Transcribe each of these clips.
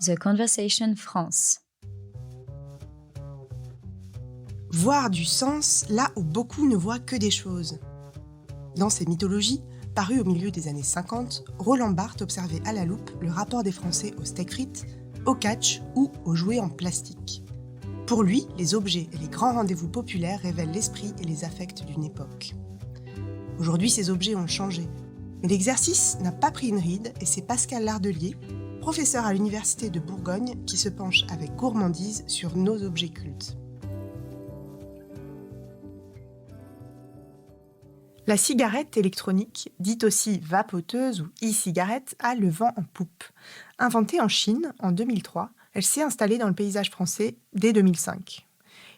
The Conversation France. Voir du sens là où beaucoup ne voient que des choses. Dans ses mythologies, parues au milieu des années 50, Roland Barthes observait à la loupe le rapport des Français aux steak frites, au catch ou aux jouets en plastique. Pour lui, les objets et les grands rendez-vous populaires révèlent l'esprit et les affects d'une époque. Aujourd'hui, ces objets ont changé. Mais l'exercice n'a pas pris une ride et c'est Pascal Lardelier, professeur à l'Université de Bourgogne, qui se penche avec gourmandise sur nos objets cultes. La cigarette électronique, dite aussi vapoteuse ou e-cigarette, a le vent en poupe. Inventée en Chine en 2003, elle s'est installée dans le paysage français dès 2005.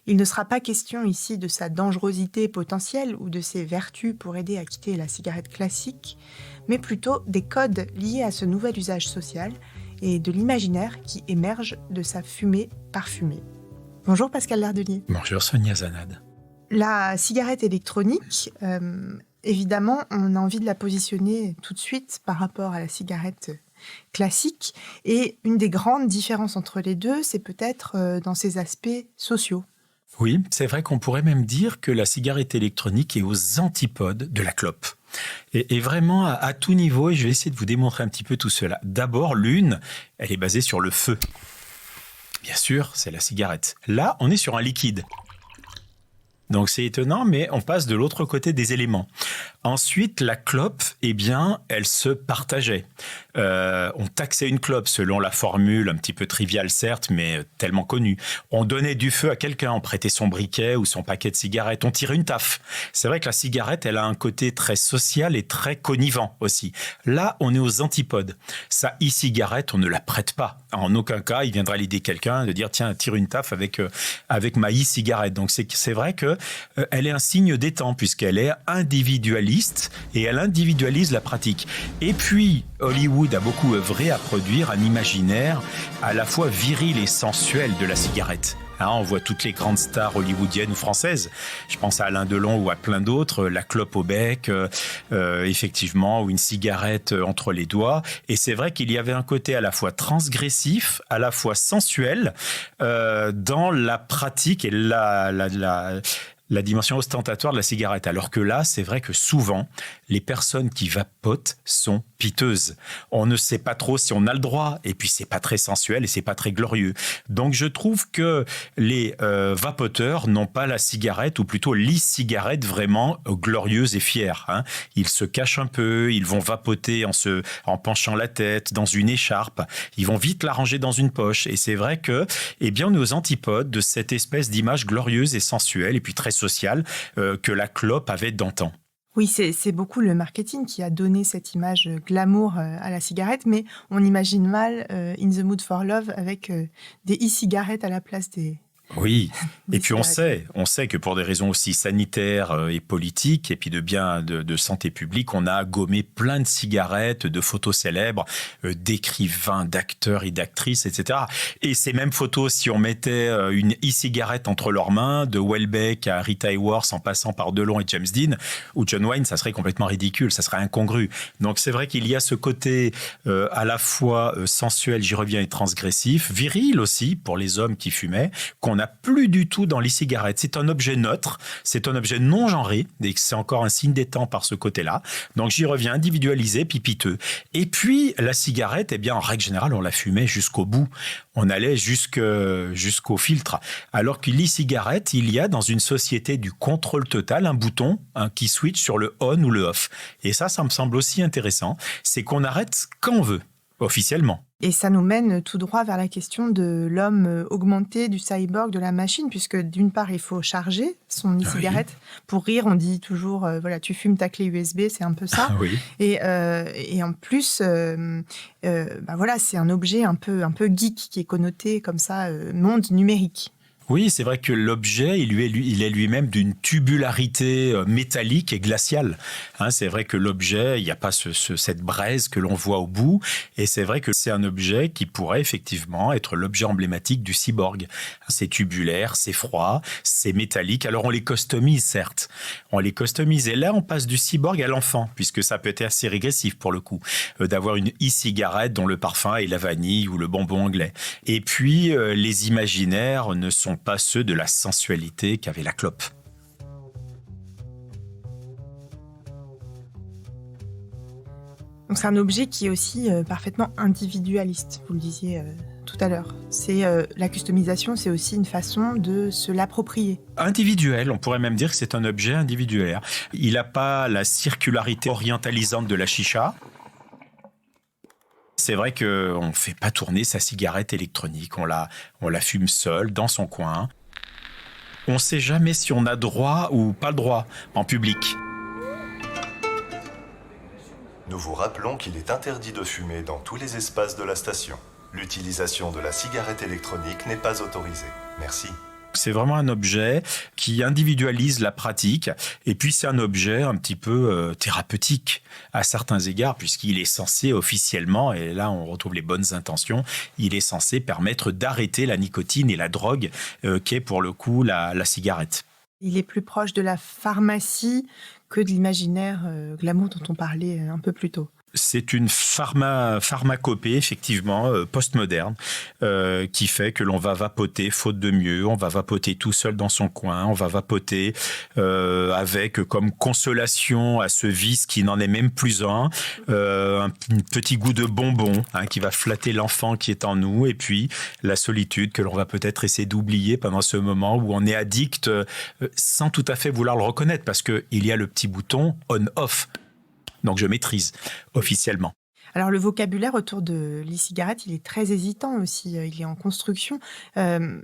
Il ne sera pas question ici de sa dangerosité potentielle ou de ses vertus pour aider à quitter la cigarette classique, mais plutôt des codes liés à ce nouvel usage social et de l'imaginaire qui émerge de sa fumée parfumée. Bonjour Pascal Lardelier. Bonjour Sonia Zanad. La cigarette électronique, évidemment, on a envie de la positionner tout de suite par rapport à la cigarette classique. Et une des grandes différences entre les deux, c'est peut-être dans ses aspects sociaux. Oui, c'est vrai qu'on pourrait même dire que la cigarette électronique est aux antipodes de la clope. Et vraiment à tout niveau, et je vais essayer de vous démontrer un petit peu tout cela. D'abord, l'une, elle est basée sur le feu. Bien sûr, c'est la cigarette. Là, on est sur un liquide. Donc c'est étonnant, mais on passe de l'autre côté des éléments. Ensuite, la clope, eh bien, elle se partageait. On taxait une clope selon la formule, un petit peu triviale certes, mais tellement connue. On donnait du feu à quelqu'un, on prêtait son briquet ou son paquet de cigarettes, on tirait une taffe. C'est vrai que la cigarette, elle a un côté très social et très connivant aussi. Là, on est aux antipodes. Sa e-cigarette, on ne la prête pas. En aucun cas, il viendra l'aider quelqu'un de dire tiens, tire une taffe avec ma e-cigarette. Donc c'est vrai que elle est un signe des temps puisqu'elle est individualiste et elle individualise la pratique. Et puis, Hollywood a beaucoup œuvré à produire un imaginaire à la fois viril et sensuel de la cigarette. On voit toutes les grandes stars hollywoodiennes ou françaises. Je pense à Alain Delon ou à plein d'autres. La clope au bec, effectivement, ou une cigarette entre les doigts. Et c'est vrai qu'il y avait un côté à la fois transgressif, à la fois sensuel, dans la pratique et la dimension ostentatoire de la cigarette. Alors que là, c'est vrai que souvent, les personnes qui vapotent sont piteuses. On ne sait pas trop si on a le droit, et puis c'est pas très sensuel et c'est pas très glorieux. Donc je trouve que les vapoteurs n'ont pas la cigarette, ou plutôt l'e-cigarette vraiment glorieuse et fière. Ils se cachent un peu, ils vont vapoter en penchant la tête, dans une écharpe, ils vont vite la ranger dans une poche. Et c'est vrai que, eh bien, on est aux antipodes de cette espèce d'image glorieuse et sensuelle, et puis très sociale, que la clope avait d'antan. Oui, c'est beaucoup le marketing qui a donné cette image glamour à la cigarette, mais on imagine mal In the Mood for Love avec des e-cigarettes à la place des... Oui, et puis on sait que pour des raisons aussi sanitaires et politiques, et puis de santé publique, on a gommé plein de cigarettes, de photos célèbres, d'écrivains, d'acteurs et d'actrices, etc. Et ces mêmes photos, si on mettait une e-cigarette entre leurs mains, de Welbeck à Rita Hayworth en passant par Delon et James Dean, ou John Wayne, ça serait complètement ridicule, ça serait incongru. Donc c'est vrai qu'il y a ce côté à la fois sensuel, j'y reviens, et transgressif, viril aussi pour les hommes qui fumaient, qu'on n'a plus du tout dans l'e-cigarette. C'est un objet neutre, c'est un objet non genré, et c'est encore un signe des temps par ce côté-là. Donc j'y reviens, individualisé, pipiteux. Et puis la cigarette, eh bien en règle générale, on la fumait jusqu'au bout. On allait jusqu'au filtre. Alors que l'e-cigarette, il y a dans une société du contrôle total un bouton qui switch sur le on ou le off. Et ça me semble aussi intéressant. C'est qu'on arrête quand on veut, officiellement. Et ça nous mène tout droit vers la question de l'homme augmenté, du cyborg, de la machine, puisque d'une part, il faut charger son e-cigarette. Oui. Pour rire, on dit toujours, voilà, tu fumes ta clé USB, c'est un peu ça. Oui. Et en plus, voilà, c'est un objet un peu geek qui est connoté comme ça, monde numérique. Oui, c'est vrai que l'objet, il est lui-même d'une tubularité métallique et glaciale. C'est vrai que l'objet, il n'y a pas cette braise que l'on voit au bout. Et c'est vrai que c'est un objet qui pourrait effectivement être l'objet emblématique du cyborg. C'est tubulaire, c'est froid, c'est métallique. Alors on les customise, certes. On les customise. Et là, on passe du cyborg à l'enfant, puisque ça peut être assez régressif pour le coup, d'avoir une e-cigarette dont le parfum est la vanille ou le bonbon anglais. Et puis, les imaginaires ne sont pas ceux de la sensualité qu'avait la clope. Donc c'est un objet qui est aussi parfaitement individualiste, vous le disiez tout à l'heure. La customisation, c'est aussi une façon de se l'approprier. Individuel, on pourrait même dire que c'est un objet individuel. Il n'a pas la circularité orientalisante de la chicha. C'est vrai qu'on ne fait pas tourner sa cigarette électronique, on la fume seul, dans son coin. On ne sait jamais si on a droit ou pas le droit en public. Nous vous rappelons qu'il est interdit de fumer dans tous les espaces de la station. L'utilisation de la cigarette électronique n'est pas autorisée. Merci. C'est vraiment un objet qui individualise la pratique et puis c'est un objet un petit peu thérapeutique à certains égards puisqu'il est censé officiellement, et là on retrouve les bonnes intentions, il est censé permettre d'arrêter la nicotine et la drogue qu'est pour le coup la cigarette. Il est plus proche de la pharmacie que de l'imaginaire glamour dont on parlait un peu plus tôt. C'est une pharmacopée, effectivement, postmoderne, qui fait que l'on va vapoter faute de mieux, on va vapoter tout seul dans son coin, on va vapoter avec comme consolation à ce vice qui n'en est même plus un petit goût de bonbon qui va flatter l'enfant qui est en nous, et puis la solitude que l'on va peut-être essayer d'oublier pendant ce moment où on est addict sans tout à fait vouloir le reconnaître, parce qu'il y a le petit bouton on-off. Donc je maîtrise officiellement. Alors le vocabulaire autour de l'e-cigarette, il est très hésitant aussi, il est en construction.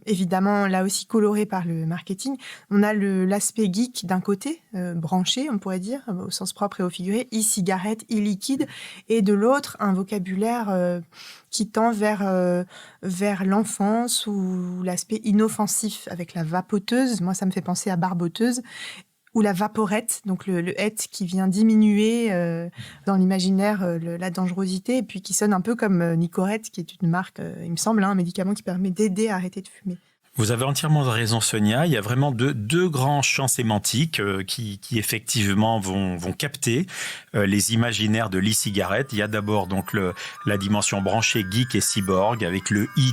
Évidemment, là aussi coloré par le marketing. On a l'aspect geek d'un côté, branché, on pourrait dire, au sens propre et au figuré, e-cigarette, e-liquide, et de l'autre, un vocabulaire qui tend vers l'enfance ou l'aspect inoffensif, avec la vapoteuse. Moi, ça me fait penser à barboteuse. Ou la vaporette, donc le het qui vient diminuer dans l'imaginaire la dangerosité, et puis qui sonne un peu comme Nicorette, qui est une marque, il me semble, un médicament qui permet d'aider à arrêter de fumer. Vous avez entièrement raison, Sonia. Il y a vraiment deux grands champs sémantiques qui effectivement vont capter les imaginaires de l'e-cigarette. Il y a d'abord donc la dimension branchée geek et cyborg avec le i-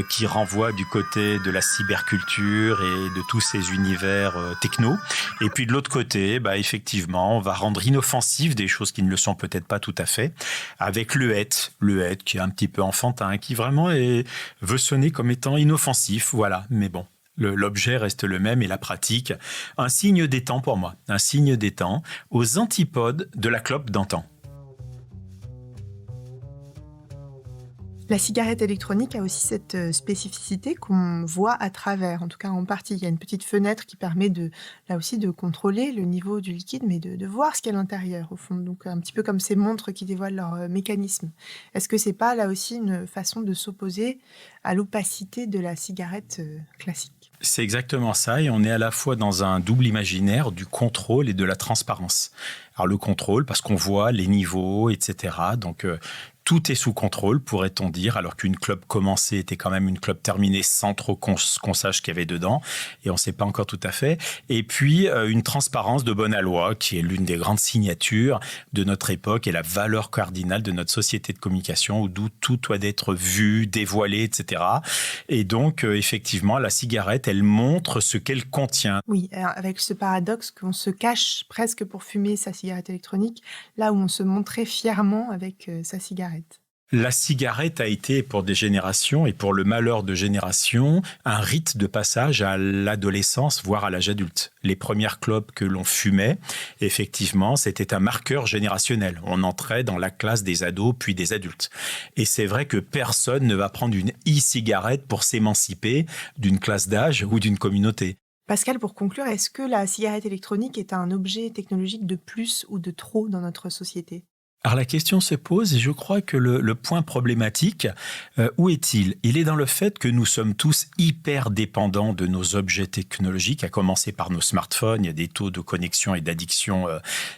qui renvoie du côté de la cyberculture et de tous ces univers techno. Et puis de l'autre côté, effectivement, on va rendre inoffensif des choses qui ne le sont peut-être pas tout à fait, avec le het qui est un petit peu enfantin, qui vraiment veut sonner comme étant inoffensif. Voilà, mais bon, l'objet reste le même et la pratique, un signe des temps pour moi, un signe des temps, aux antipodes de la clope d'antan. La cigarette électronique a aussi cette spécificité qu'on voit à travers, en tout cas en partie. Il y a une petite fenêtre qui permet là aussi de contrôler le niveau du liquide, mais de voir ce qu'il y a à l'intérieur, au fond. Donc un petit peu comme ces montres qui dévoilent leur mécanisme. Est-ce que c'est pas là aussi une façon de s'opposer à l'opacité de la cigarette classique ? C'est exactement ça, et on est à la fois dans un double imaginaire du contrôle et de la transparence. Alors le contrôle, parce qu'on voit les niveaux, etc. Donc tout est sous contrôle, pourrait-on dire, alors qu'une clope commencée était quand même une clope terminée sans trop qu'on sache ce qu'il y avait dedans, et on ne sait pas encore tout à fait. Et puis une transparence de bonne aloi, qui est l'une des grandes signatures de notre époque et la valeur cardinale de notre société de communication, où tout doit être vu, dévoilé, etc. Et donc effectivement, la cigarette, elle montre ce qu'elle contient. Oui, avec ce paradoxe qu'on se cache presque pour fumer sa cigarette électronique, là où on se montrait fièrement avec sa cigarette. La cigarette a été, pour des générations et pour le malheur de générations, un rite de passage à l'adolescence, voire à l'âge adulte. Les premières clopes que l'on fumait, effectivement, c'était un marqueur générationnel. On entrait dans la classe des ados, puis des adultes. Et c'est vrai que personne ne va prendre une e-cigarette pour s'émanciper d'une classe d'âge ou d'une communauté. Pascal, pour conclure, est-ce que la cigarette électronique est un objet technologique de plus ou de trop dans notre société ? Alors la question se pose et je crois que le point problématique, où est-il ? Il est dans le fait que nous sommes tous hyper dépendants de nos objets technologiques, à commencer par nos smartphones. Il y a des taux de connexion et d'addiction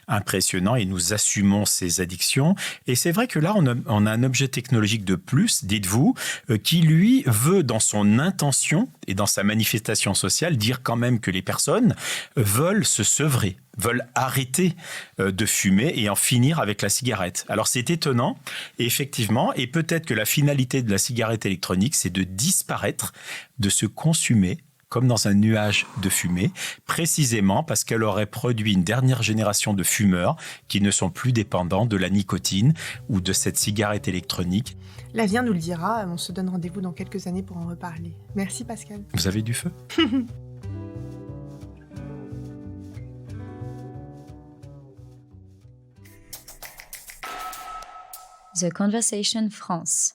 impressionnants et nous assumons ces addictions. Et c'est vrai que là, on a un objet technologique de plus, dites-vous, qui lui veut dans son intention et dans sa manifestation sociale dire quand même que les personnes veulent se sevrer, veulent arrêter de fumer et en finir avec la cigarette. Alors c'est étonnant, et effectivement, et peut-être que la finalité de la cigarette électronique, c'est de disparaître, de se consumer comme dans un nuage de fumée, précisément parce qu'elle aurait produit une dernière génération de fumeurs qui ne sont plus dépendants de la nicotine ou de cette cigarette électronique. L'avenir nous le dira, on se donne rendez-vous dans quelques années pour en reparler. Merci Pascal. Vous avez du feu ? The Conversation France.